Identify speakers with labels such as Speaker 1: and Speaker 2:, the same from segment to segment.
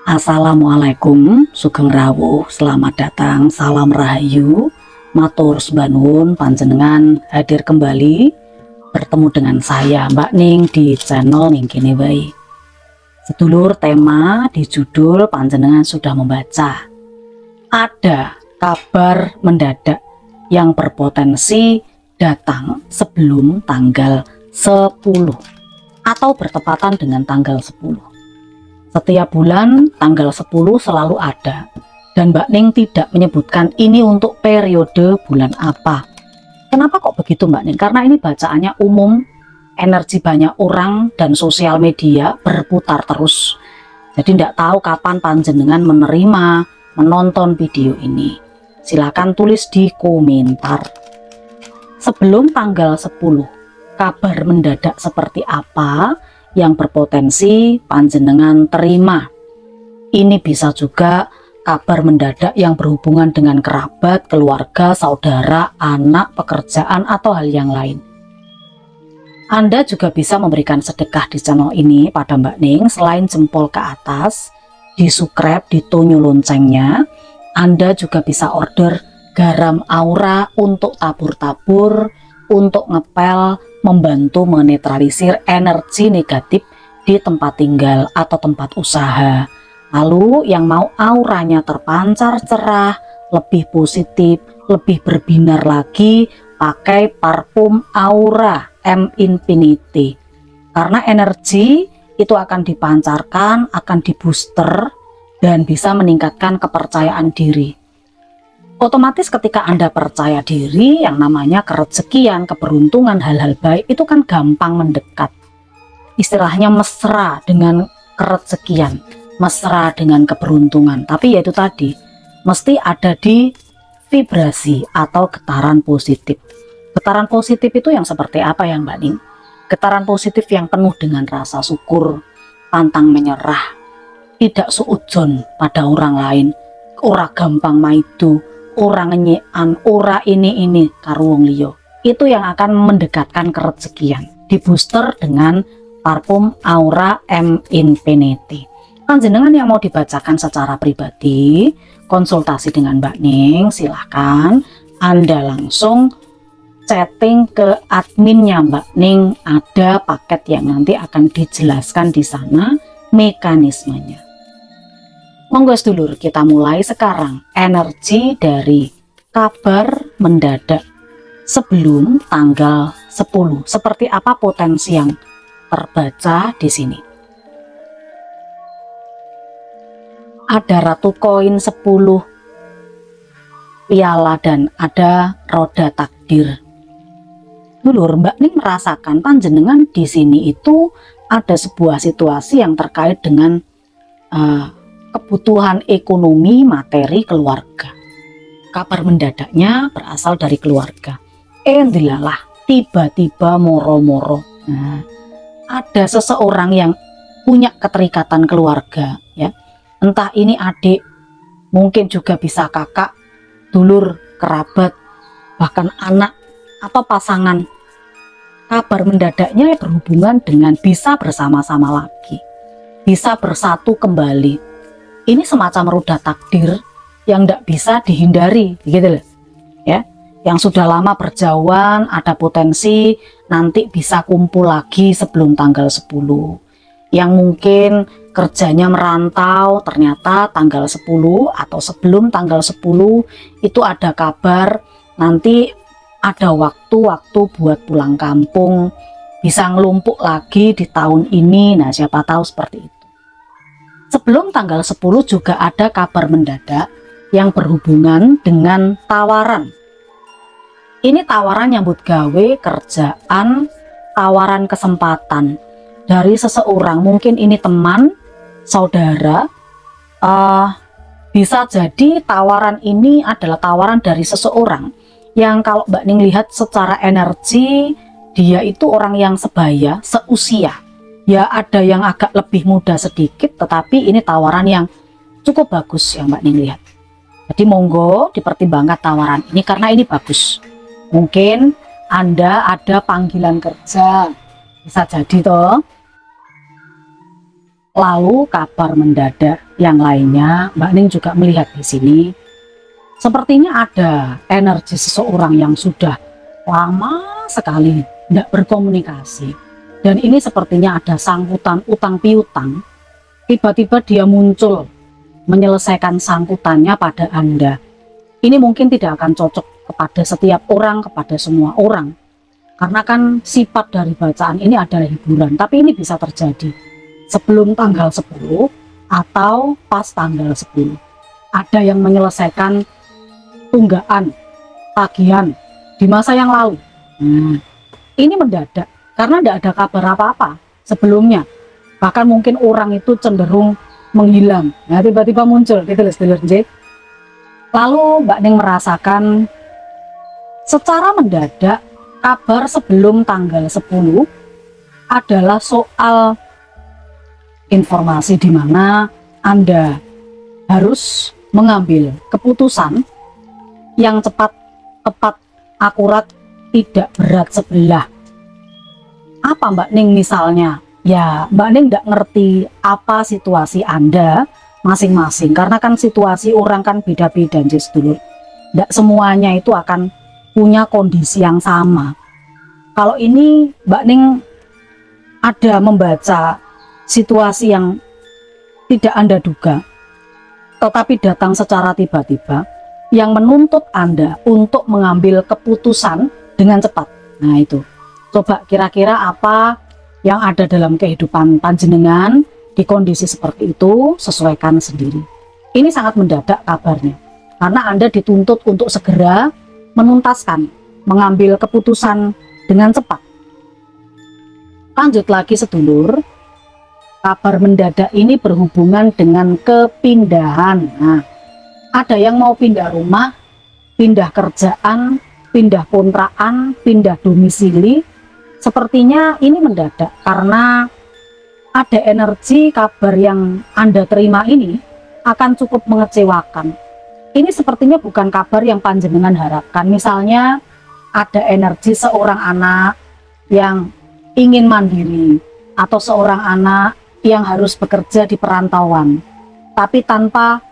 Speaker 1: Assalamualaikum, sugeng rawuh, selamat datang, salam rahayu, matur nuwun panjenengan hadir kembali bertemu dengan saya Mbak Ning di channel Ning Kene Wae. Sedulur, tema di judul panjenengan sudah membaca. Ada kabar mendadak yang berpotensi datang sebelum tanggal 10 atau bertepatan dengan tanggal 10. Setiap bulan tanggal 10 selalu ada, dan Mbak Ning tidak menyebutkan ini untuk periode bulan apa. Kenapa kok begitu Mbak Ning? Karena ini bacaannya umum, energi banyak orang dan sosial media berputar terus. Jadi tidak tahu kapan panjenengan menerima, menonton video ini. Silakan tulis di komentar. Sebelum tanggal 10, kabar mendadak seperti apa yang berpotensi panjenengan terima? Ini bisa juga kabar mendadak yang berhubungan dengan kerabat, keluarga, saudara, anak, pekerjaan, atau hal yang lain. Anda juga bisa memberikan sedekah di channel ini pada Mbak Ning. Selain jempol ke atas, di subscribe, di tunjuk loncengnya, Anda juga bisa order garam aura untuk tabur-tabur, untuk ngepel, membantu menetralisir energi negatif di tempat tinggal atau tempat usaha. Lalu yang mau auranya terpancar cerah, lebih positif, lebih berbinar lagi, pakai parfum Aura M Infinity. Karena energi itu akan dipancarkan, akan dibooster, dan bisa meningkatkan kepercayaan diri. Otomatis ketika Anda percaya diri, yang namanya kerezekian, keberuntungan, hal-hal baik itu kan gampang mendekat. Istilahnya mesra dengan kerezekian, mesra dengan keberuntungan. Tapi yaitu tadi, mesti ada di vibrasi atau getaran positif. Getaran positif itu yang seperti apa ya Mbak Ning? Getaran positif yang penuh dengan rasa syukur, pantang menyerah, tidak suudzon pada orang lain, ora gampang maido, orang nyean, ora ini karo wong liya. Itu yang akan mendekatkan kerezekian. Di booster dengan parfum Aura M Infinity. Panjenengan yang mau dibacakan secara pribadi, konsultasi dengan Mbak Ning, silahkan Anda langsung chatting ke adminnya Mbak Ning. Ada paket yang nanti akan dijelaskan di sana mekanismenya. Monggo sedulur, kita mulai sekarang energi dari kabar mendadak sebelum tanggal 10. Seperti apa potensi yang terbaca di sini? Ada ratu koin 10 piala dan ada roda takdir. Dulur, Mbak Ning merasakan panjenengan di sini itu ada sebuah situasi yang terkait dengan kebutuhan ekonomi, materi, keluarga. Kabar mendadaknya berasal dari keluarga. Dilalah tiba-tiba moro-moro. Nah, ada seseorang yang punya keterikatan keluarga, ya. Entah ini adik, mungkin juga bisa kakak, dulur, kerabat, bahkan anak atau pasangan. Kabar mendadaknya berhubungan dengan bisa bersama-sama lagi, bisa bersatu kembali. Ini semacam roda takdir yang tidak bisa dihindari, gitu loh, ya. Yang sudah lama berjauhan, ada potensi nanti bisa kumpul lagi sebelum tanggal 10. Yang mungkin kerjanya merantau, ternyata tanggal 10 atau sebelum tanggal 10 itu ada kabar nanti ada waktu-waktu buat pulang kampung, bisa ngelumpuk lagi di tahun ini. Nah, siapa tahu seperti itu. Sebelum tanggal 10 juga ada kabar mendadak yang berhubungan dengan tawaran. Ini tawaran nyambut gawe, kerjaan, tawaran kesempatan dari seseorang. Mungkin ini teman, saudara, bisa jadi tawaran ini adalah tawaran dari seseorang yang kalau Mbak Ning lihat secara energi, dia itu orang yang sebaya, seusia. Ya ada yang agak lebih muda sedikit, tetapi ini tawaran yang cukup bagus yang Mbak Ning lihat. Jadi monggo dipertimbangkan tawaran ini karena ini bagus. Mungkin Anda ada panggilan kerja, bisa jadi toh. Lalu kabar mendadak yang lainnya, Mbak Ning juga melihat di sini sepertinya ada energi seseorang yang sudah lama sekali tidak berkomunikasi, dan ini sepertinya ada sangkutan utang piutang. Tiba-tiba dia muncul menyelesaikan sangkutannya pada Anda. Ini mungkin tidak akan cocok kepada setiap orang, kepada semua orang, karena kan sifat dari bacaan ini adalah hiburan, tapi ini bisa terjadi sebelum tanggal 10 atau pas tanggal 10. Ada yang menyelesaikan tunggakan, tagihan di masa yang lalu. Ini mendadak karena tidak ada kabar apa-apa sebelumnya. Bahkan mungkin orang itu cenderung menghilang. Nah, tiba-tiba muncul gitu loh. Lalu Mbak Ning merasakan secara mendadak kabar sebelum tanggal 10 adalah soal informasi di mana Anda harus mengambil keputusan yang cepat, tepat, akurat, tidak berat sebelah. Apa Mbak Ning misalnya? Ya, Mbak Ning tidak ngerti apa situasi Anda masing-masing, karena kan situasi orang kan beda-beda, dulu. Tidak semuanya itu akan punya kondisi yang sama. Kalau ini Mbak Ning ada membaca situasi yang tidak Anda duga, tetapi datang secara tiba-tiba, yang menuntut Anda untuk mengambil keputusan dengan cepat. Nah itu, coba kira-kira apa yang ada dalam kehidupan panjenengan di kondisi seperti itu, sesuaikan sendiri. Ini sangat mendadak kabarnya, karena Anda dituntut untuk segera menuntaskan, mengambil keputusan dengan cepat. Lanjut lagi sedulur, kabar mendadak ini berhubungan dengan kepindahan. Nah, ada yang mau pindah rumah, pindah kerjaan, pindah kontrakan, pindah domisili. Sepertinya ini mendadak karena ada energi kabar yang Anda terima ini akan cukup mengecewakan. Ini sepertinya bukan kabar yang panjenengan harapkan. Misalnya ada energi seorang anak yang ingin mandiri, atau seorang anak yang harus bekerja di perantauan, tapi tanpa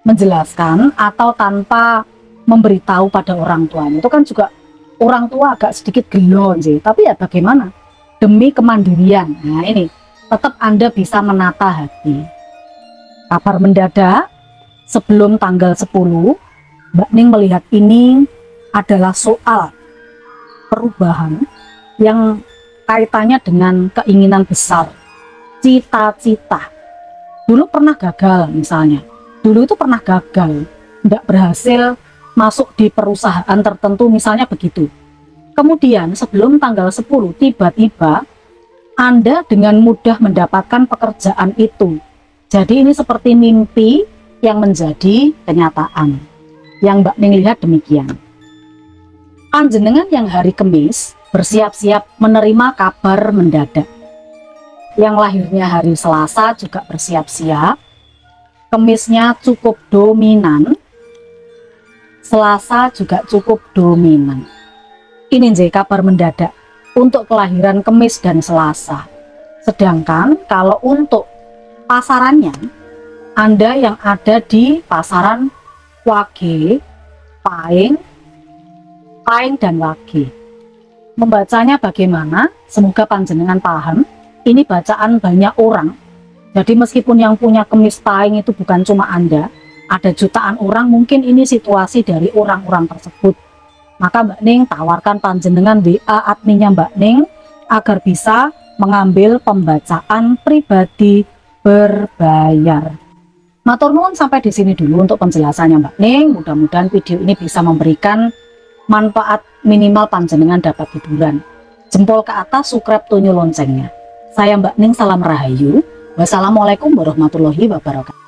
Speaker 1: menjelaskan atau tanpa memberitahu pada orang tuanya. Itu kan juga orang tua agak sedikit gelo sih, tapi ya bagaimana, demi kemandirian. Nah ini tetap Anda bisa menata hati. Kabar mendadak sebelum tanggal 10, Mbak Ning melihat ini adalah soal perubahan yang kaitannya dengan keinginan besar, cita-cita. Dulu pernah gagal misalnya, dulu itu pernah gagal, tidak berhasil masuk di perusahaan tertentu misalnya begitu. Kemudian sebelum tanggal 10 tiba-tiba Anda dengan mudah mendapatkan pekerjaan itu. Jadi ini seperti mimpi yang menjadi kenyataan. Yang Mbak Ning lihat demikian. Panjenengan yang hari Kamis bersiap-siap menerima kabar mendadak. Yang lahirnya hari Selasa juga bersiap-siap. Kemisnya cukup dominan, Selasa juga cukup dominan. Ini jadi kabar mendadak untuk kelahiran Kemis dan Selasa. Sedangkan kalau untuk pasarannya, Anda yang ada di pasaran Wage, Paing dan Wage. Membacanya bagaimana? Semoga panjenengan paham. Ini bacaan banyak orang. Jadi meskipun yang punya Kemis Paing itu bukan cuma Anda, ada jutaan orang, mungkin ini situasi dari orang-orang tersebut. Maka Mbak Ning tawarkan panjenengan WA adminnya Mbak Ning agar bisa mengambil pembacaan pribadi berbayar. Matur nuwun, sampai di sini dulu untuk penjelasannya Mbak Ning. Mudah-mudahan video ini bisa memberikan manfaat, minimal panjenengan dapat hiburan. Jempol ke atas, subscribe, tunjuk loncengnya. Saya Mbak Ning, salam rahayu. Wassalamualaikum warahmatullahi wabarakatuh.